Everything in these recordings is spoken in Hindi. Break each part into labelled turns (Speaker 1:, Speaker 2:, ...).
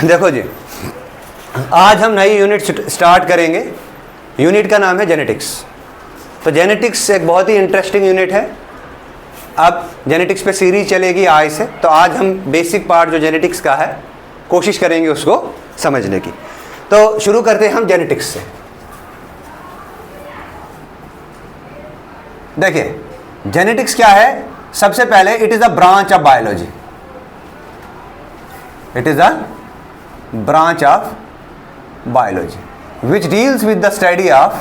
Speaker 1: देखो जी, आज हम नई यूनिट स्टार्ट करेंगे। यूनिट का नाम है जेनेटिक्स। तो जेनेटिक्स एक बहुत ही इंटरेस्टिंग यूनिट है। अब जेनेटिक्स पे सीरीज चलेगी आज से। तो आज हम बेसिक पार्ट जो जेनेटिक्स का है कोशिश करेंगे उसको समझने की। तो शुरू करते हैं हम जेनेटिक्स से। देखिए जेनेटिक्स क्या है। सबसे पहले it is a branch of biology. It is a branch of biology which deals with the study of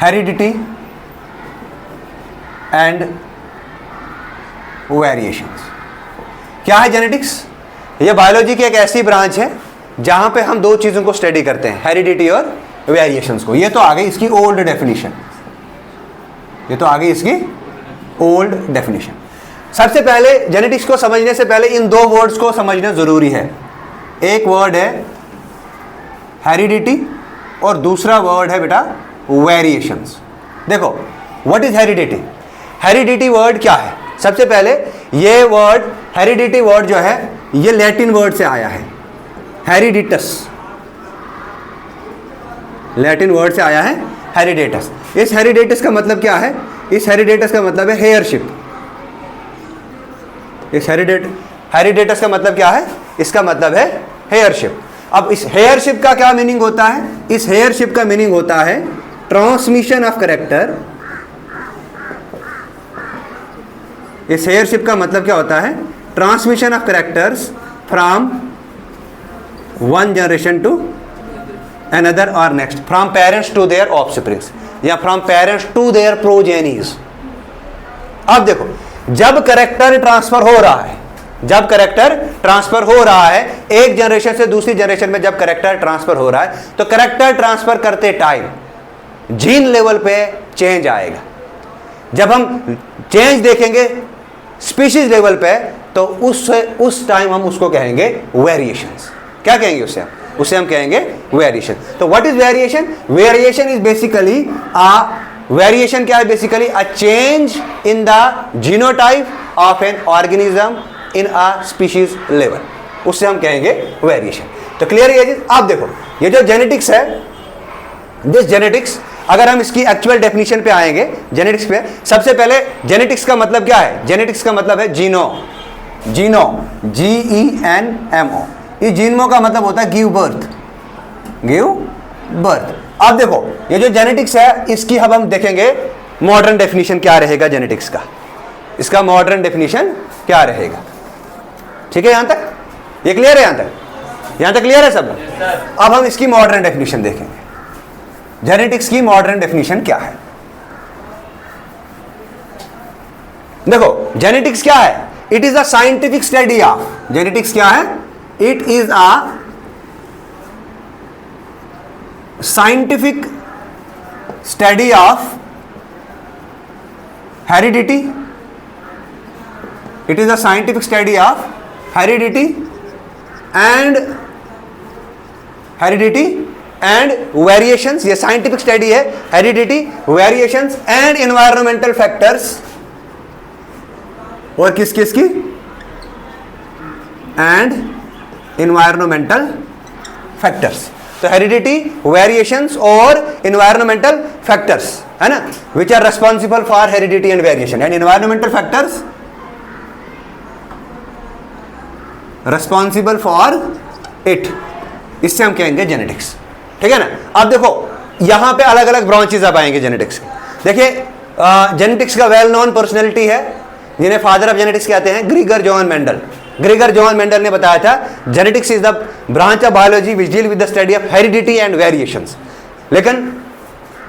Speaker 1: heredity and variations। क्या है जेनेटिक्स? यह बायोलॉजी की एक ऐसी ब्रांच है जहां पे हम दो चीजों को स्टडी करते हैं, हेरिडिटी और वेरिएशंस को। ये तो आ गई इसकी ओल्ड डेफिनेशन। सबसे पहले जेनेटिक्स को समझने से पहले इन दो वर्ड्स को समझना जरूरी है। एक वर्ड है हेरिडिटी और दूसरा वर्ड है बेटा वेरिएशंस। देखो what is heredity? Heredity word क्या है? सबसे पहले ये वर्ड हेरिडिटी वर्ड जो है ये लैटिन वर्ड से आया है। हेरिडिटस लैटिन वर्ड से आया है हेरिडेटस। इस हेरिडेटस का मतलब क्या है? इस हेरिडेटस का मतलब है हेयरशिप। इस हेरिडेटस का मतलब क्या है? इसका मतलब है हेयरशिप। अब इस हेयरशिप का क्या मीनिंग होता है? इस हेयरशिप का मीनिंग होता है ट्रांसमिशन ऑफ कैरेक्टर। इस हेयरशिप का मतलब क्या होता है? Transmission of characters from one generation to another or next, from parents to their offsprings या from parents to their progenies। अब देखो जब कैरेक्टर ट्रांसफर हो रहा है, एक जनरेशन से दूसरी जनरेशन में जब कैरेक्टर ट्रांसफर हो रहा है तो कैरेक्टर ट्रांसफर करते टाइम जीन लेवल पे चेंज आएगा। जब हम चेंज देखेंगे स्पीशीज लेवल पे तो उस टाइम हम उसको कहेंगे वेरिएशंस। क्या कहेंगे उसे हम कहेंगे वेरिएशन। तो what is variation? Variation is basically variation क्या है? Basically a change in the genotype of an organism in a species level, उससे हम कहेंगे वेरिएशन। तो क्लियर है ये चीज? आप देखो ये जो जेनेटिक्स है, दिस जेनेटिक्स, अगर हम इसकी एक्चुअल डेफिनेशन पे आएंगे जेनेटिक्स पे, सबसे पहले जेनेटिक्स का मतलब क्या है? जेनेटिक्स का मतलब है जीनो। GENMO। ये जीनमो का मतलब होता है गिव बर्थ। अब देखो ये जो जेनेटिक्स है इसकी अब हम देखेंगे मॉडर्न डेफिनेशन क्या रहेगा जेनेटिक्स का। इसका मॉडर्न डेफिनेशन क्या रहेगा? ठीक है, यहां तक ये क्लियर है? यहां तक क्लियर है सब? अब हम इसकी मॉडर्न डेफिनेशन देखेंगे। जेनेटिक्स की मॉडर्न डेफिनेशन क्या है? देखो जेनेटिक्स क्या है? It is a scientific study of, genetics क्या है? It is a scientific study of heredity. It is a scientific study of heredity and variations। ये scientific study है heredity, variations and environmental factors। और किसकी? and environmental factors. तो हेरिडिटी, वेरिएशंस और इन्वायरमेंटल फैक्टर्स है ना, which are responsible for heredity and variation, and environmental factors responsible for it, इससे हम कहेंगे जेनेटिक्स। ठीक है ना? अब देखो यहां पे अलग अलग ब्रांचेस अब आएंगे जेनेटिक्स। देखिए जेनेटिक्स का वेल नोन पर्सनैलिटी है जिन्हें फादर ऑफ जेनेटिक्स कहते हैं, ग्रीगर John Mendel. Gregor John Mendel ने बताया था genetics is the branch of biology which deal with the study of heredity and variations. लेकिन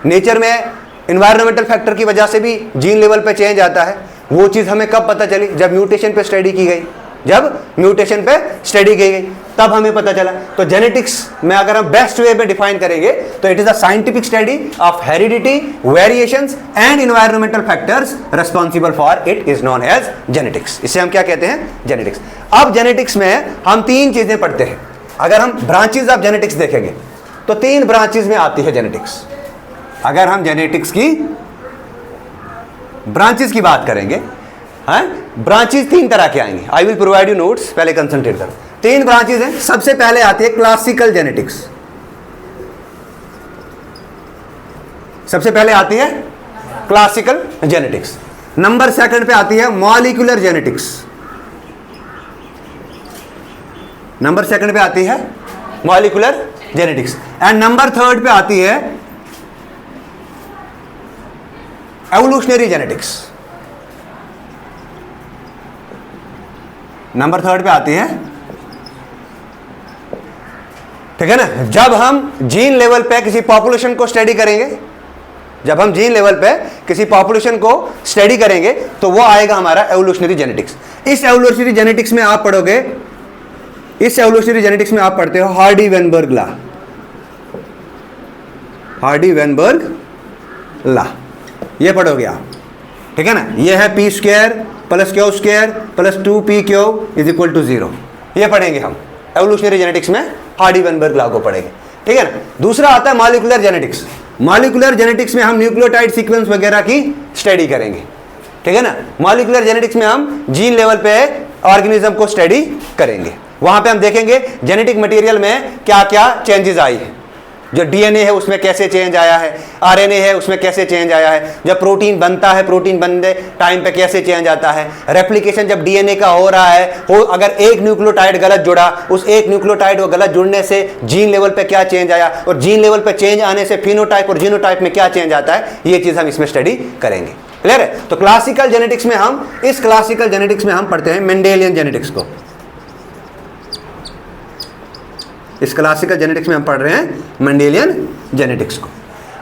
Speaker 1: नेचर में एनवायरमेंटल फैक्टर की वजह से भी जीन लेवल पे चेंज आता है। वो चीज़ हमें कब पता चली? जब म्यूटेशन पे स्टडी की गई। तब हमें पता चला। तो जेनेटिक्स में अगर हम बेस्ट वे में डिफाइन करेंगे तो it is a scientific study of heredity, variations and environmental factors responsible for it is known as genetics. इसे हम क्या कहते हैं? जेनेटिक्स। अब जेनेटिक्स में हम तीन चीजें पढ़ते हैं। अगर हम ब्रांचेस ऑफ जेनेटिक्स देखेंगे तो तीन ब्रांचेस में आती है जेनेटिक्स। अगर हम जेनेटिक्स की ब्रांचेस की बात करेंगे, हाँ, ब्रांचेस 3 तरह के आएंगे। I will provide you notes, पहले कंसंट्रेट करो। 3 ब्रांचेस हैं। सबसे पहले आती है क्लासिकल जेनेटिक्स, सबसे पहले आती है क्लासिकल जेनेटिक्स। नंबर 2 पे आती है मॉलिक्यूलर जेनेटिक्स, नंबर 2 पे आती है मॉलिक्यूलर जेनेटिक्स। एंड नंबर 3 पे आती है एवोल्यूशनरी जेनेटिक्स, नंबर 3 पे आती है, ठीक है ना। जब हम जीन लेवल पे किसी पॉपुलेशन को स्टडी करेंगे, जब हम जीन लेवल पे किसी पॉपुलेशन को स्टडी करेंगे तो वो आएगा हमारा एवोल्यूशनरी जेनेटिक्स। इस एवोल्यूशनरी जेनेटिक्स में आप पढ़ोगे, इस एवोल्यूशनरी जेनेटिक्स में आप पढ़ते हो हार्डी-वेनबर्ग लॉ, हार्डी-वेनबर्ग लॉ, ये पढ़ोगे आप, ठीक है ना। ये है p² + q² + 2pq = 0, ये पढ़ेंगे हम एवोल्यूशनरी जेनेटिक्स में, हार्डी-वेनबर्ग लॉ को पढ़ेंगे, ठीक है ना। दूसरा आता है मॉलिक्यूलर जेनेटिक्स। मॉलिक्यूलर जेनेटिक्स में हम न्यूक्लियोटाइड सीक्वेंस वगैरह की स्टडी करेंगे, ठीक है ना। मॉलिक्यूलर जेनेटिक्स में हम जीन लेवल पे ऑर्गेनिज्म को स्टडी करेंगे। वहां पे हम देखेंगे जेनेटिक मटेरियल में क्या क्या चेंजेस आई है, जो डीएनए है उसमें कैसे चेंज आया है, आरएनए है उसमें कैसे चेंज आया है, जब प्रोटीन बनता है प्रोटीन बनने टाइम पे कैसे चेंज आता है, रेप्लिकेशन जब डीएनए का हो रहा है, अगर एक न्यूक्लियोटाइड गलत जुड़ा, उस एक न्यूक्लियोटाइड को गलत जुड़ने से जीन लेवल पे क्या चेंज आया, और जीन लेवल पे चेंज आने से फिनोटाइप और जीनोटाइप में क्या चेंज आता है, ये चीज हम इसमें स्टडी करेंगे। क्लियर है। तो क्लासिकल जेनेटिक्स में हम, इस क्लासिकल जेनेटिक्स में हम पढ़ते हैं मेंडेलियन जेनेटिक्स को, इस क्लासिकल जेनेटिक्स में हम पढ़ रहे हैं मेंडेलियन जेनेटिक्स को।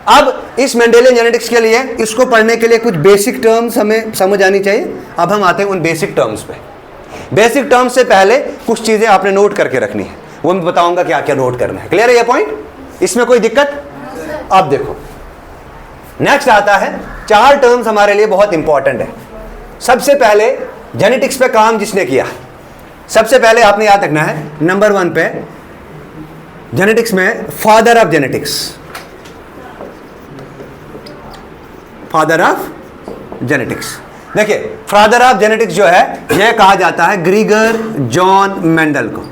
Speaker 1: अब इस मेंडेलियन जेनेटिक्स के लिए, इसको पढ़ने के लिए कुछ बेसिक टर्म्स हमें समझ आनी चाहिए। अब हम आते हैं उन बेसिक टर्म्स पे। बेसिक टर्म्स से पहले कुछ चीजें आपने नोट करके रखनी है, वो मैं बताऊंगा क्या क्या नोट करना है। क्लियर है ये पॉइंट, इसमें कोई दिक्कत? अब देखो नेक्स्ट आता है, 4 टर्म्स हमारे लिए बहुत इंपॉर्टेंट है। सबसे पहले जेनेटिक्स पे काम जिसने किया, सबसे पहले आपने याद रखना है नंबर 1 पे जेनेटिक्स में father of genetics, father of genetics. देखिए फादर ऑफ जेनेटिक्स जो है यह कहा जाता है ग्रीगर जॉन मेंडल को।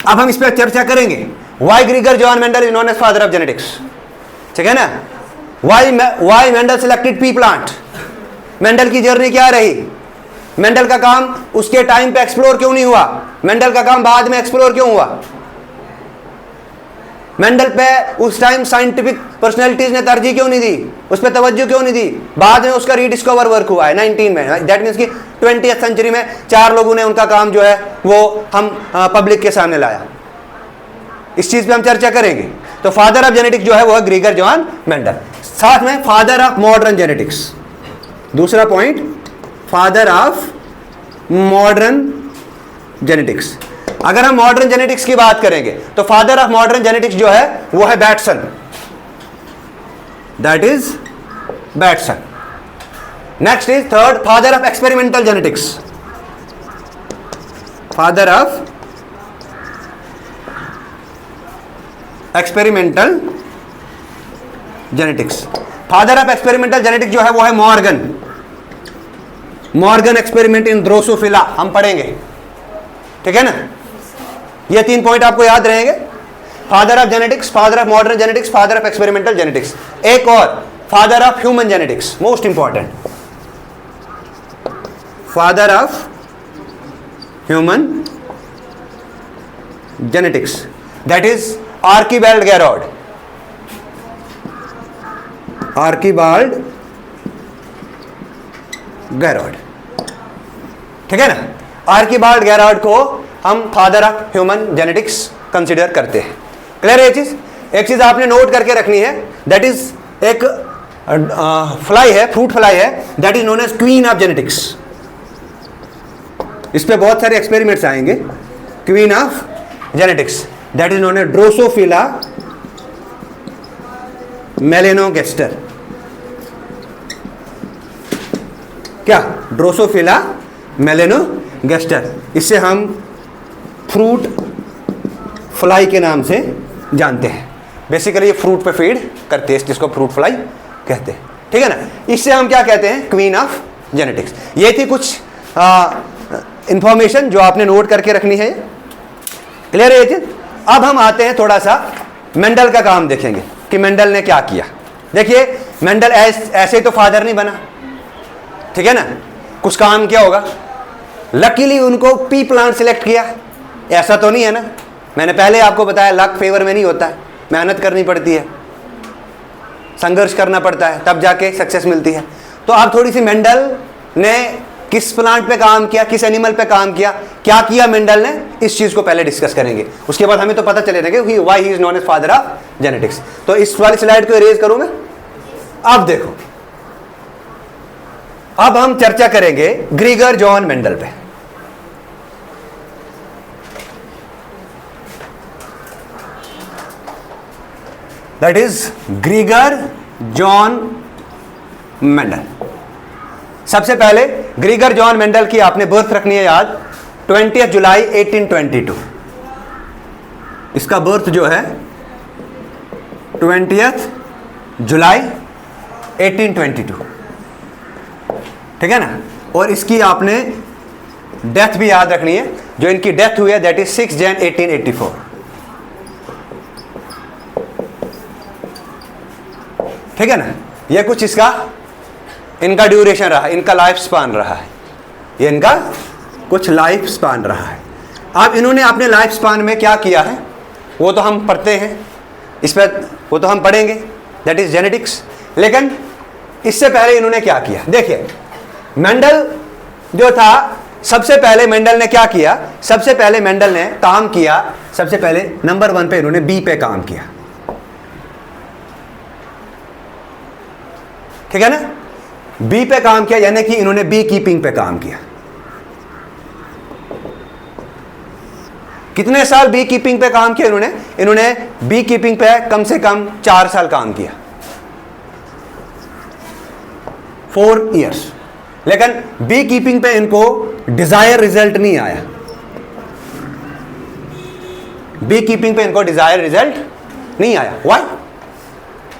Speaker 1: अब हम इस पर चर्चा करेंगे, why Gregor John Mendel is known as father of genetics, ठीक है ना। Why Mendel selected pea plant, Mendel की जर्नी क्या रही, मेंडल का काम उसके टाइम पे एक्सप्लोर क्यों नहीं हुआ, मेंडल का काम बाद में एक्सप्लोर क्यों हुआ, मेंडल पे उस टाइम साइंटिफिक पर्सनैलिटीज ने तरजीह क्यों नहीं दी, उस पर तवज्जो क्यों नहीं दी, बाद में उसका रीडिस्कवर वर्क हुआ है 19 में, दैट मीन्स कि 20th सेंचुरी में 4 लोगों ने उनका काम जो है वो हम पब्लिक के सामने लाया। इस चीज पे हम चर्चा करेंगे। तो फादर ऑफ जेनेटिक्स जो है वो है ग्रीगर जॉन मेंडल। साथ में फादर ऑफ मॉडर्न जेनेटिक्स, दूसरा point, father of modern genetics. अगर हम मॉडर्न जेनेटिक्स की बात करेंगे तो फादर ऑफ मॉडर्न जेनेटिक्स जो है वो है Bateson, that is Bateson. Next is third, father of experimental genetics, father of experimental genetics. Father of experimental genetics जो है वो है Morgan, Morgan experiment in Drosophila हम पढ़ेंगे, ठीक है ना। ये 3 पॉइंट आपको याद रहेंगे, father of genetics, father of modern genetics, father of experimental genetics. एक और, father of human genetics, most important, father of human genetics, that is Archibald Garrod, Archibald Garrod, ठीक है ना। आर्कीबाल्ड गैरॉड को हम father of human genetics consider करते हैं। क्लियर है ये चीज? एक चीज आपने नोट करके रखनी है, दैट इज एक फ्लाई है, फ्रूट फ्लाई है, that is known as queen of genetics. इस पे बहुत सारे एक्सपेरिमेंट्स आएंगे। Queen of genetics, that is known as Drosophila melanogaster. क्या? Drosophila melanogaster. इससे हम फ्रूट फ्लाई के नाम से जानते हैं। बेसिकली ये फ्रूट पे फीड करते हैं, जिसको फ्रूट फ्लाई कहते हैं, ठीक है ना। इससे हम क्या कहते हैं, क्वीन ऑफ जेनेटिक्स। ये थी कुछ इंफॉर्मेशन जो आपने नोट करके रखनी है, क्लियर है ये चीज। अब हम आते हैं थोड़ा सा मेंडल का काम देखेंगे कि मेंडल ने क्या किया। देखिए मेंडल ऐसे तो फादर नहीं बना, ठीक है ना, कुछ काम किया होगा। लकीली उनको पी प्लांट सिलेक्ट किया, ऐसा तो नहीं है ना। मैंने पहले आपको बताया लक फेवर में नहीं होता है, मेहनत करनी पड़ती है, संघर्ष करना पड़ता है, तब जाके सक्सेस मिलती है। तो अब थोड़ी सी मेंडल ने किस प्लांट पे काम किया, किस एनिमल पे काम किया, क्या किया मेंडल ने, इस चीज को पहले डिस्कस करेंगे। उसके बाद हमें तो पता चलेगा कि why he is known as father of genetics. तो इस वाली स्लाइड को इरेज करूं मैं। अब देखो, अब हम चर्चा करेंगे ग्रीगर जॉन मेंडल पे। That is ग्रीगर John Mendel. सबसे पहले ग्रीगर जॉन मेंडल की आपने बर्थ रखनी है याद, 20 जुलाई 1822। इसका बर्थ जो है 20 जुलाई 1822, ठीक है ना। और इसकी आपने डेथ भी याद रखनी है, जो इनकी डेथ हुई है दैट इज 6 जन 1884, ठीक है ना। यह कुछ इसका इनका ड्यूरेशन रहा, इनका लाइफ स्पान रहा है, ये इनका कुछ लाइफ स्पान रहा है। अब इन्होंने अपने लाइफ स्पान में क्या किया है वो तो हम पढ़ते हैं, इस पर वो तो हम पढ़ेंगे, दैट इज जेनेटिक्स। लेकिन इससे पहले इन्होंने क्या किया, देखिए मेंडल जो था, सबसे पहले मेंडल ने क्या किया, सबसे पहले मेंडल ने काम किया, सबसे पहले नंबर 1 पे इन्होंने बी पे काम किया, ठीक है ना। बी पे काम किया यानी कि इन्होंने बी कीपिंग पे काम किया। कितने साल बी कीपिंग पे काम किया इन्होंने बी कीपिंग पे कम से कम 4 साल काम किया, 4 years। लेकिन बी कीपिंग पे इनको डिजायर रिजल्ट नहीं आया, बी कीपिंग पे इनको डिजायर रिजल्ट नहीं आया। व्हाई,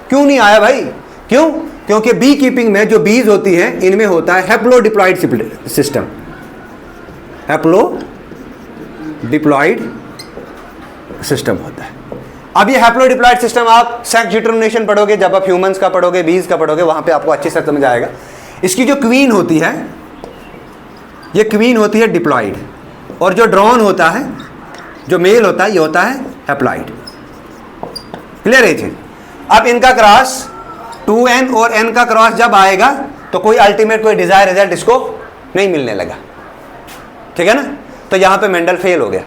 Speaker 1: क्यों नहीं आया भाई, क्यों? क्योंकि बी कीपिंग में जो बीज होती हैं इनमें होता है हैप्लोडिप्लॉइड सिस्टम, हैप्लोडिप्लॉइड सिस्टम होता है। अब ये हैप्लोडिप्लॉइड सिस्टम आप सेक्स डिटरमिनेशन पढ़ोगे, जब आप ह्यूमंस का पढ़ोगे, बीज का पढ़ोगे, वहां पे आपको अच्छे से समझ आएगा। इसकी जो क्वीन होती है, ये क्वीन होती है डिप्लॉइड, और जो ड्रॉन होता है, जो मेल होता है, ये होता है हैप्लॉइड। क्लियर है चीज। अब इनका क्रॉस 2n और n का क्रॉस जब आएगा तो कोई अल्टीमेट कोई डिजायर रिजल्ट इसको नहीं मिलने लगा, ठीक है ना। तो यहां पे मेंडल फेल हो गया,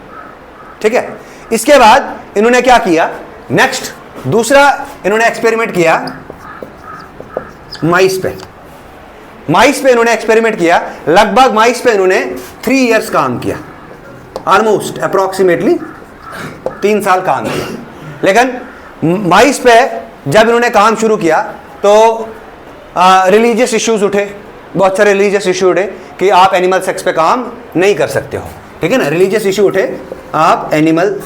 Speaker 1: ठीक है। इसके बाद इन्होंने क्या किया, नेक्स्ट दूसरा इन्होंने एक्सपेरिमेंट किया माइस पे। माइस पे इन्होंने एक्सपेरिमेंट किया, लगभग माइस पे इन्होंने 3 years काम किया, ऑलमोस्ट अप्रोक्सीमेटली 3 साल काम किया। लेकिन माइस पे जब इन्होंने काम शुरू किया तो रिलीजियस इश्यूज उठे, बहुत सारे रिलीजियस इशू उठे कि आप एनिमल सेक्स पे काम नहीं कर सकते हो, ठीक है ना। रिलीजियस इशू उठे, आप एनिमल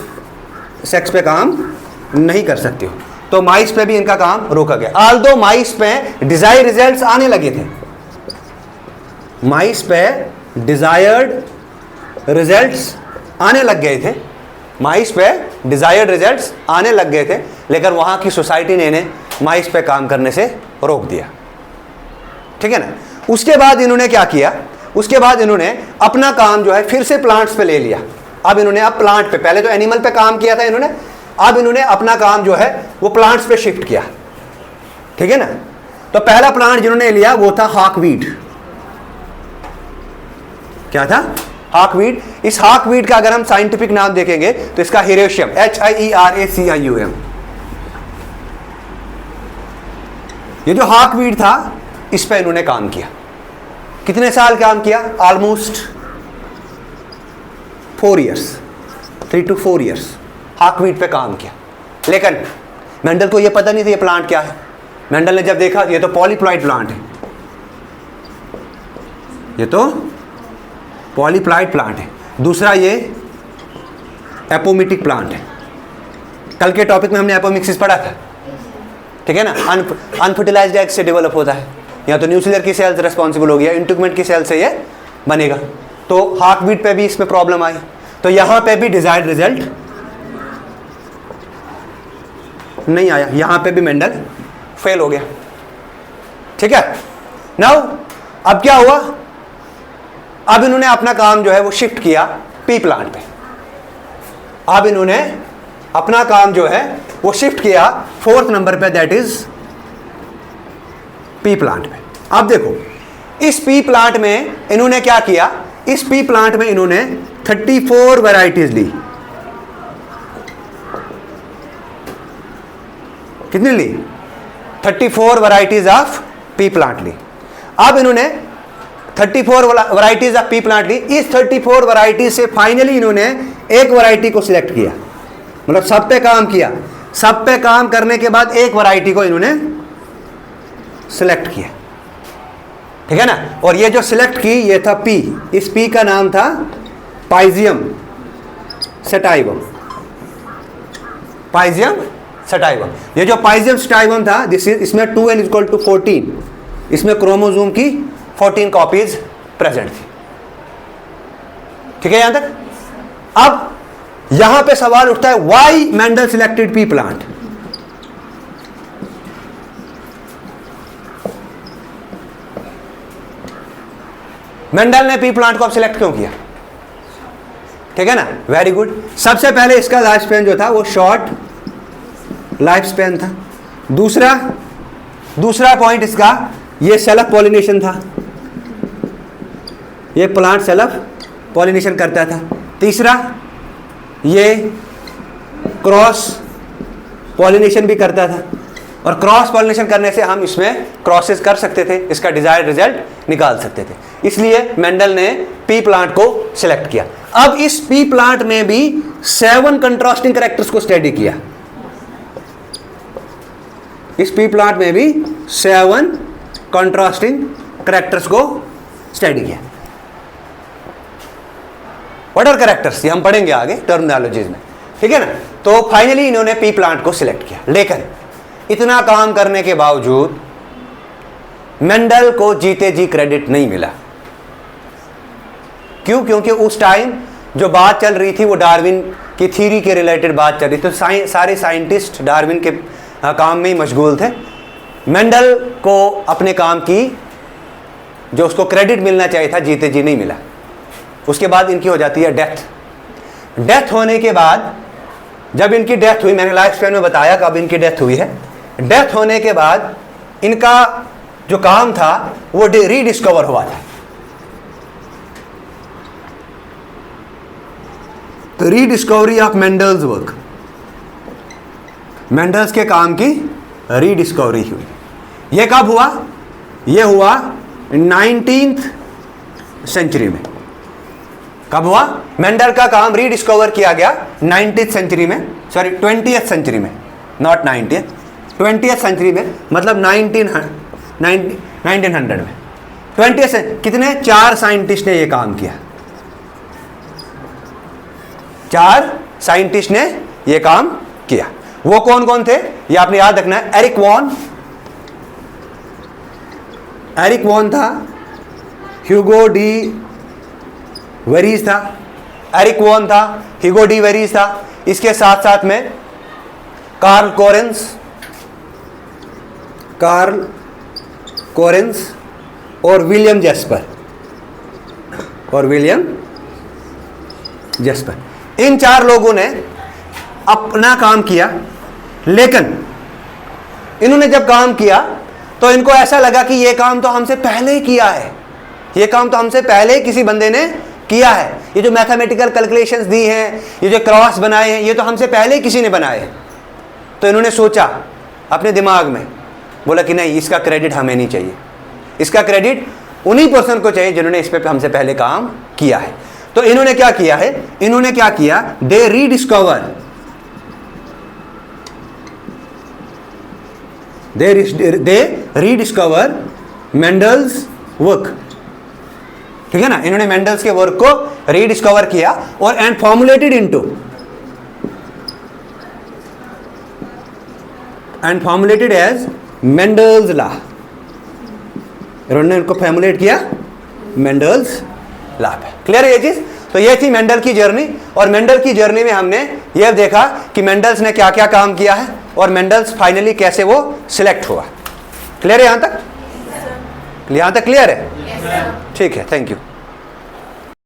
Speaker 1: सेक्स पे काम नहीं कर सकते हो, तो माइस पे भी इनका काम रोका गया। आल्दो माइस पे डिजायर्ड रिजल्ट्स आने लगे थे, माइस पे डिजायर्ड रिजल्ट्स आने लग गए थे, माइस पे डिजायर्ड रिजल्ट्स आने लग गए थे, लेकिन वहां की सोसाइटी ने इन्हें माइस पे काम करने से रोक दिया, ठीक है ना। उसके बाद इन्होंने क्या किया, उसके बाद इन्होंने अपना काम जो है फिर से प्लांट्स पे ले लिया। अब इन्होंने अब प्लांट पे, पहले तो एनिमल पे काम किया था इन्होंने, अब इन्होंने अपना काम जो है वो प्लांट्स पे शिफ्ट किया, ठीक है ना। तो पहला प्लांट जिन्होंने लिया वो था हॉकवीड। क्या था? हॉकवीड। इस हॉकवीड का अगर हम साइंटिफिक नाम देखेंगे तो इसका हिरेशियम, HIERACIUM। ये जो हॉकवीड था इस पे इन्होंने काम किया। कितने साल काम किया? ऑलमोस्ट 4 years, 3 to 4 years हॉकवीड पे काम किया। लेकिन मेंडल को ये पता नहीं था ये प्लांट क्या है। मेंडल ने जब देखा ये तो पॉलीप्लॉइड प्लांट है, ये तो पॉलीप्लॉइड प्लांट है। दूसरा ये एपोमिटिक प्लांट है, कल के टॉपिक में हमने एपोमिक्सिस पढ़ा था, ठीक है ना। अनफर्टिलाइज्ड एग से डेवलप होता है, या तो न्यूक्लियर की सेल्स रिस्पॉन्सिबल होगी या इंटीग्मेंट की सेल से ये बनेगा। तो हार्ट बीट पे भी इसमें प्रॉब्लम आई, तो यहां पे भी डिजायर्ड रिजल्ट नहीं आया, यहां पे भी मेंडल फेल हो गया, ठीक है। नाउ अब क्या हुआ, अब इन्होंने अपना काम जो है वो शिफ्ट किया पी प्लांट पे। अब इन्होंने अपना काम जो है वो शिफ्ट किया 4th नंबर पे, दैट इज पी प्लांट पे। अब देखो इस पी प्लांट में इन्होंने क्या किया, इस पी प्लांट में इन्होंने 34 वैरायटीज ली। कितनी ली? 34 वैरायटीज ऑफ पी प्लांट ली। अब इन्होंने 34 वैरायटीज ऑफ पी प्लांट ली। इस 34 वैरायटी से फाइनली इन्होंने एक वैरायटी को सिलेक्ट किया, मतलब सब पे काम किया। सब पे काम करने के बाद एक वैरायटी को इन्होंने सिलेक्ट किया, ठीक है ना। और ये जो सिलेक्ट की ये था पी, इस पी का नाम था पाइजियम सेटाइवम। पाइजियम सेटाइवम, ये जो पाइजियम सेटाइवम था इसमें 2n=14, इसमें क्रोमोसोम की 14 कॉपीज प्रेजेंट थी, ठीक है यहां तक। अब यहां पे सवाल उठता है why Mendel selected pea plant. Mendel ने पी प्लांट को अब सिलेक्ट क्यों किया, ठीक है ना। Very good. सबसे पहले इसका लाइफ स्पेन जो था वो शॉर्ट लाइफ स्पेन था। दूसरा पॉइंट इसका ये सेल्फ पॉलिनेशन था, ये प्लांट सेल्फ पॉलिनेशन करता था। तीसरा ये क्रॉस पॉलिनेशन भी करता था, और क्रॉस पॉलिनेशन करने से हम इसमें क्रॉसेस कर सकते थे, इसका डिजायर्ड रिजल्ट निकाल सकते थे। इसलिए मेंडल ने पी प्लांट को सिलेक्ट किया। अब इस पी प्लांट में भी 7 कंट्रास्टिंग कैरेक्टर्स को स्टडी किया। इस पी प्लांट में भी 7 कंट्रास्टिंग कैरेक्टर्स को स्टडी किया। व्हाट आर कैरेक्टर्स, ये हम पढ़ेंगे आगे टर्मिनोलॉजीज में, ठीक है ना। तो फाइनली इन्होंने पी प्लांट को सिलेक्ट किया, लेकिन इतना काम करने के बावजूद मेंडल को जीते जी क्रेडिट नहीं मिला। क्यों? क्योंकि उस टाइम जो बात चल रही थी वो डार्विन की थ्योरी के रिलेटेड बात चल रही थी, तो सारे साइंटिस्ट डार्विन के काम में ही मशगूल थे। मेंडल को अपने काम की जो उसको क्रेडिट मिलना चाहिए था जीते जी नहीं मिला। उसके बाद इनकी हो जाती है डेथ। डेथ होने के बाद जब इनकी डेथ हुई, मैंने लाइफ स्पेन में बताया कब इनकी डेथ हुई है। डेथ होने के बाद इनका जो काम था वो रीडिस्कवर हुआ था। तो rediscovery of Mendel's work, Mendel's के काम की रीडिस्कवरी हुई। ये कब हुआ? ये हुआ 19th सेंचुरी में। कब हुआ? मेंडल का काम रीडिस्कवर किया गया 19th सेंचुरी में, सॉरी 20th सेंचुरी में, नॉट 90th, 20th सेंचुरी में, मतलब 1900 में। 20th कितने 4 साइंटिस्ट ने ये काम किया, 4 साइंटिस्ट ने ये काम किया। वो कौन कौन थे ये आपने याद रखना है। एरिक वॉन था, ह्यूगो डी वेरीज था, एरिक वॉन था, ह्यूगो डी वेरीज था। इसके साथ साथ में कार्ल कोरेंस और विलियम जेस्पर, इन 4 लोगों ने अपना काम किया। लेकिन इन्होंने जब काम किया तो इनको ऐसा लगा कि ये काम तो हमसे पहले ही किया है, ये काम तो हमसे पहले ही किसी बंदे ने किया है। ये जो मैथमेटिकल कैलकुलेशंस दी हैं, ये जो क्रॉस बनाए हैं, ये तो हमसे पहले ही किसी ने बनाए हैं। तो इन्होंने सोचा अपने दिमाग में, बोला कि नहीं, इसका क्रेडिट हमें नहीं चाहिए, इसका क्रेडिट उन्हीं पर्सन को चाहिए जिन्होंने इस पे हमसे पहले काम किया है। तो इन्होंने क्या किया है, इन्होंने क्या किया, दे रीडिस्कवर मेंडल्स वर्क, ठीक है ना। इन्होंने मेंडल्स के वर्क को रीडिस्कवर किया और and formulated into and formulated as Mendel's law. इन्होंने इनको फॉर्मुलेट किया मेंडल्स लॉ पे। क्लियर है ये चीज? तो ये थी मेंडल की जर्नी, और मेंडल की जर्नी में हमने ये देखा कि मेंडल्स ने क्या क्या काम किया है और मेंडल्स फाइनली कैसे वो सिलेक्ट हुआ। क्लियर है यहां तक? यहां तक क्लियर है? ठीक है, थैंक यू।